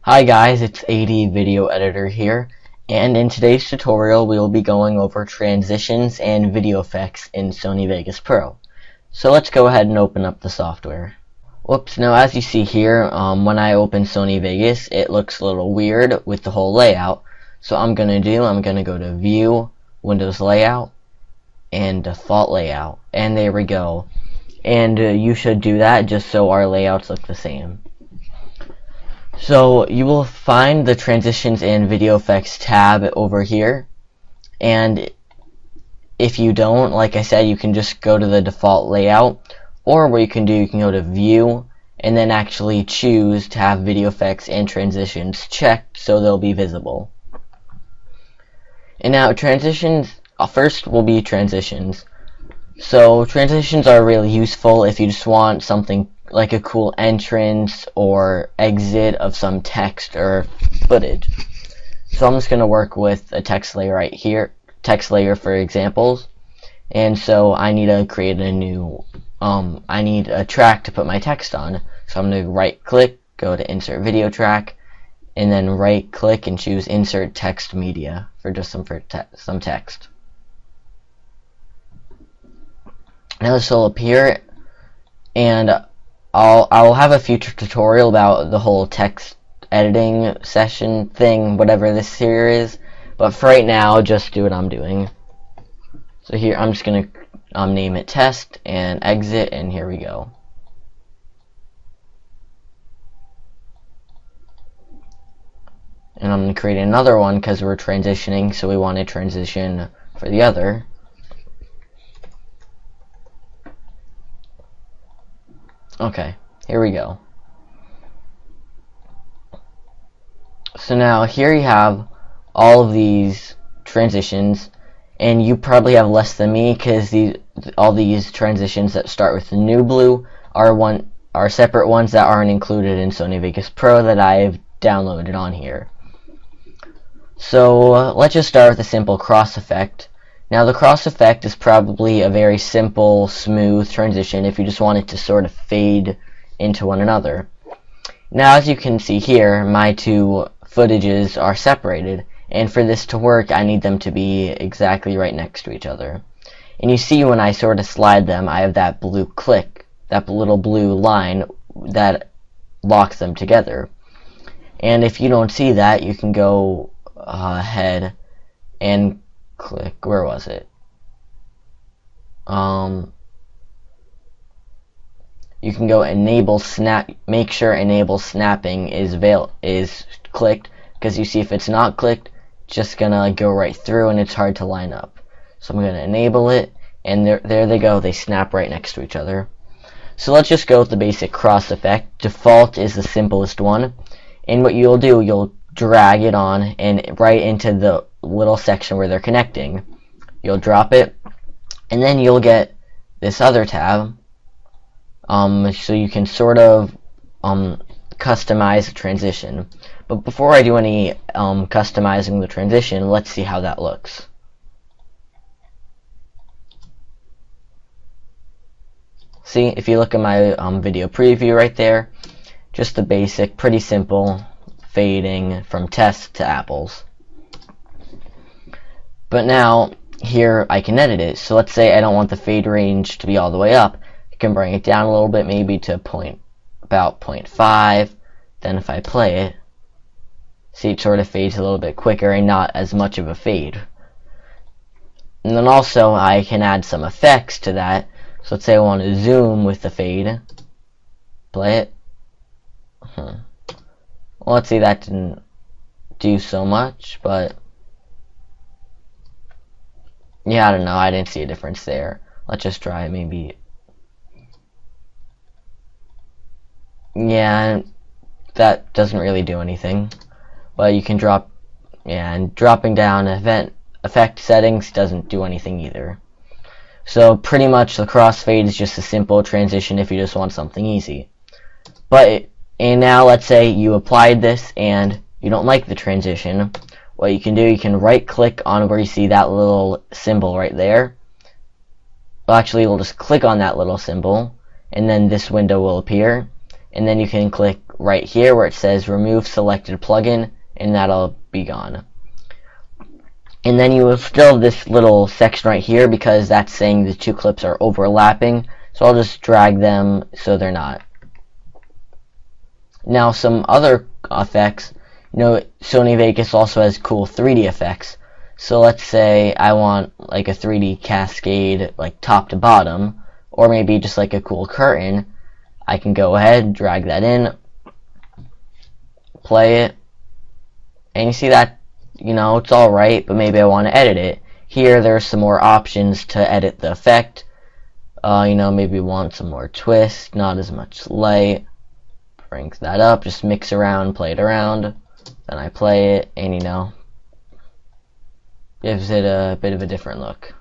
Hi guys, it's AD.VideoEditor here, and in today's tutorial we will be going over transitions and video effects in Sony Vegas Pro. So let's go ahead and open up the software. Whoops, now as you see here, when I open Sony Vegas, it looks a little weird with the whole layout. So I'm going to go to View, Windows Layout, and Default Layout, and there we go. And you should do that just so our layouts look the same. So you will find the Transitions and Video Effects tab over here, and if you don't, like I said, you can just go to the default layout, or what you can do, you can go to View and then actually choose to have Video Effects and Transitions checked so they'll be visible. And now transitions, first will be transitions. So transitions are really useful if you just want something like a cool entrance or exit of some text or footage. So I'm just going to work with a text layer right here, text layer for examples. And so I need to create a new, I need a track to put my text on. So I'm going to right click, go to insert video track, and then right click and choose insert text media for just some text. Now this will appear, and I'll have a future tutorial about the whole text editing session thing, whatever this here is, but for right now, just do what I'm doing. So here, I'm just gonna name it test and exit, and here we go. And I'm gonna create another one because we're transitioning, so we want to transition for the other. Okay, here we go. So now here you have all of these transitions, and you probably have less than me because all these transitions that start with the new blue are separate ones that aren't included in Sony Vegas Pro that I've downloaded on here. So let's just start with a simple cross effect. Now the cross effect is probably a very simple, smooth transition if you just want it to sort of fade into one another. Now as you can see here, my two footages are separated, and for this to work I need them to be exactly right next to each other. And you see when I sort of slide them, I have that blue click, that little blue line that locks them together. And if you don't see that, you can go ahead and click, where was it? You can go enable snap, make sure enable snapping is clicked, because you see if it's not clicked, it's just gonna go right through and it's hard to line up. So I'm gonna enable it, and there they go, they snap right next to each other. So let's just go with the basic cross effect. Default is the simplest one, and what you'll do, you'll drag it on and right into the little section where they're connecting. You'll drop it, and then you'll get this other tab, so you can sort of customize the transition. But before I do any customizing the transition, let's see how that looks. See, if you look at my video preview right there, just the basic, pretty simple fading from test to apples. But now here I can edit it. So let's say I don't want the fade range to be all the way up. I can bring it down a little bit, maybe to about 0.5. Then if I play it, see, it sort of fades a little bit quicker and not as much of a fade. And then also I can add some effects to that. So let's say I want to zoom with the fade. Play it. Well, let's see, that didn't do so much, but yeah, I don't know, I didn't see a difference there. Let's just try maybe. Yeah, that doesn't really do anything. But you can drop, yeah, and dropping down effect settings doesn't do anything either. So pretty much the crossfade is just a simple transition if you just want something easy. And now let's say you applied this and you don't like the transition. What you can do, you can right click on where you see that little symbol right there. Well, actually, you'll just click on that little symbol, and then this window will appear, and then you can click right here where it says remove selected plugin, and that'll be gone. And then you will still have this little section right here because that's saying the two clips are overlapping, so I'll just drag them so they're not. Now some other effects, Sony Vegas also has cool 3D effects. So let's say I want like a 3D cascade, like top to bottom, or maybe just like a cool curtain. I can go ahead, drag that in, play it, and you see that, it's alright, but maybe I want to edit it. Here there's some more options to edit the effect. Maybe want some more twist, not as much light. Brings that up, just mix around, play it around. Then I play it, and gives it a bit of a different look.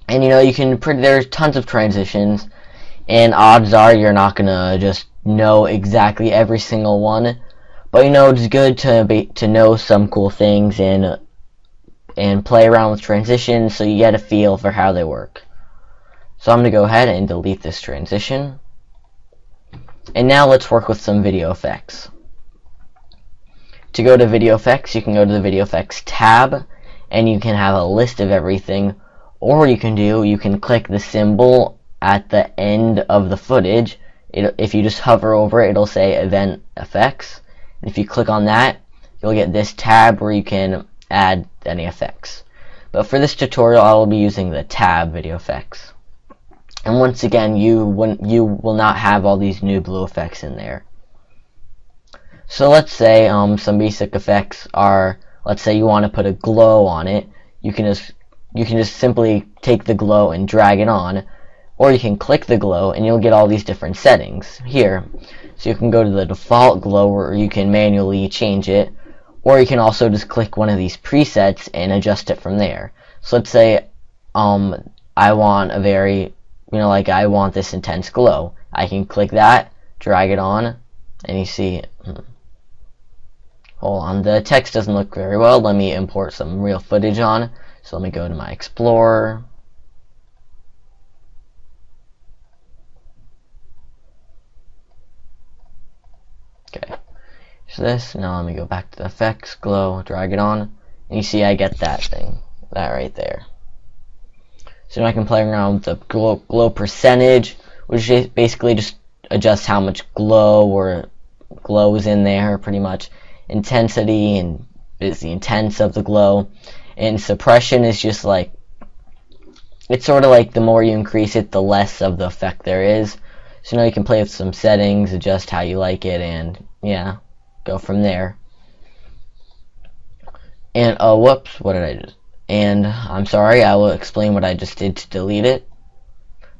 And there's tons of transitions, and odds are you're not gonna just know exactly every single one, but it's good to know some cool things and play around with transitions so you get a feel for how they work. So I'm gonna go ahead and delete this transition, and now let's work with some video effects. To go to video effects, you can go to the video effects tab, and you can have a list of everything. Or you can click the symbol at the end of the footage. If you just hover over it, it'll say Event Effects. And if you click on that, you'll get this tab where you can add any effects. But for this tutorial, I will be using the tab Video Effects. And once again, you will not have all these new blue effects in there. So let's say some basic effects are, let's say you want to put a glow on it. You can just simply take the glow and drag it on, or you can click the glow and you'll get all these different settings here. So you can go to the default glow where you can manually change it, or you can also just click one of these presets and adjust it from there. So let's say I want a very, I want this intense glow. I can click that, drag it on, and you see, hold on, the text doesn't look very well. Let me import some real footage on. So let me go to my Explorer. Okay, so this, now let me go back to the effects, glow, drag it on, and you see I get that right there. So now I can play around with the glow percentage, which basically just adjusts how much glow is in there, pretty much. Intensity and is the intense of the glow. And suppression is just like, it's sort of like the more you increase it, the less of the effect there is. So now you can play with some settings, adjust how you like it, and yeah, go from there. And whoops, what did I just? And I'm sorry, I will explain what I just did to delete it.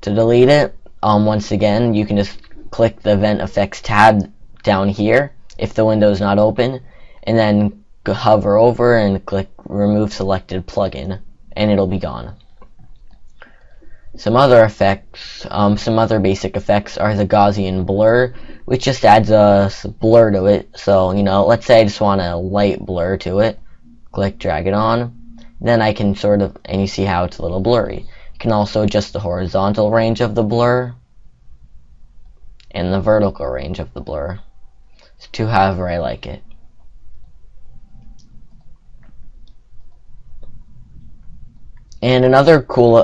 To delete it, once again, you can just click the Event Effects tab down here if the window is not open, and then hover over and click Remove Selected Plugin, and it'll be gone. Some other effects, some other basic effects are the Gaussian blur, which just adds a blur to it. So, let's say I just want a light blur to it. Click, drag it on. Then I can and you see how it's a little blurry. You can also adjust the horizontal range of the blur and the vertical range of the blur, to however I like it. And another cool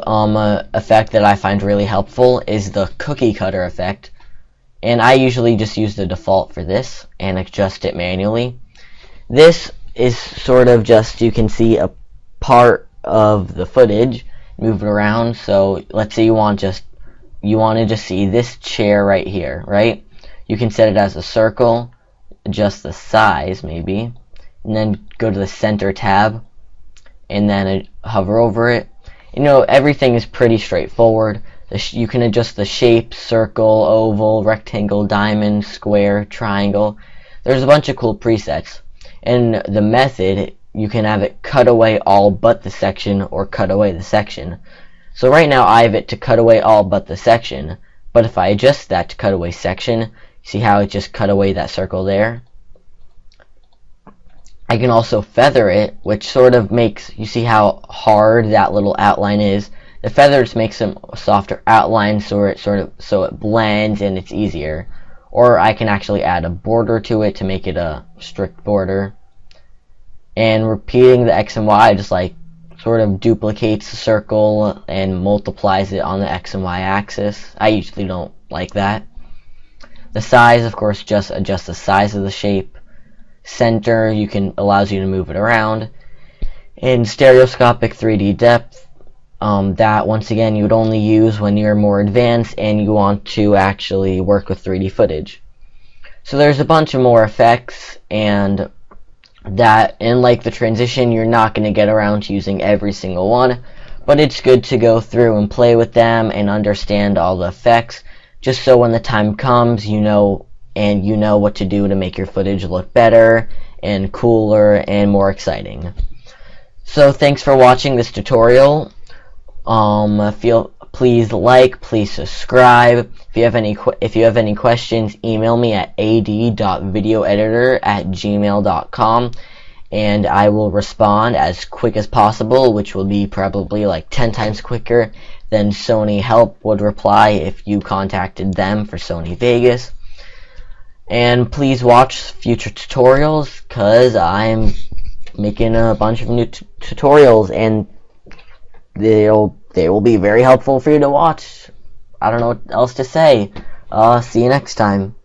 effect that I find really helpful is the cookie cutter effect. And I usually just use the default for this and adjust it manually. This is sort of just, you can see a part of the footage, move it around. So let's say you want to just see this chair right here, right? You can set it as a circle, adjust the size maybe, and then go to the center tab, and then hover over it. Everything is pretty straightforward. You can adjust the shape, circle, oval, rectangle, diamond, square, triangle. There's a bunch of cool presets. And the method, you can have it cut away all but the section or cut away the section. So right now I have it to cut away all but the section, but if I adjust that to cut away section, see how it just cut away that circle there? I can also feather it, which sort of makes, you see how hard that little outline is? The feather just makes some softer outlines so it blends and it's easier. Or I can actually add a border to it to make it a strict border. And repeating the X and Y just like sort of duplicates the circle and multiplies it on the X and Y axis. I usually don't like that. The size, of course, just adjust the size of the shape. Center allows you to move it around. And stereoscopic 3D depth, that once again you would only use when you're more advanced and you want to actually work with 3D footage. So there's a bunch of more effects, and like the transition, you're not going to get around to using every single one, but it's good to go through and play with them and understand all the effects, just so when the time comes, you know what to do to make your footage look better and cooler and more exciting. So thanks for watching this tutorial. Please like, please subscribe. If you have any questions, email me at ad.videoeditor@gmail.com, and I will respond as quick as possible, which will be probably like 10 times quicker than Sony Help would reply if you contacted them for Sony Vegas. And please watch future tutorials, because I'm making a bunch of new tutorials, and they will be very helpful for you to watch. I don't know what else to say. See you next time.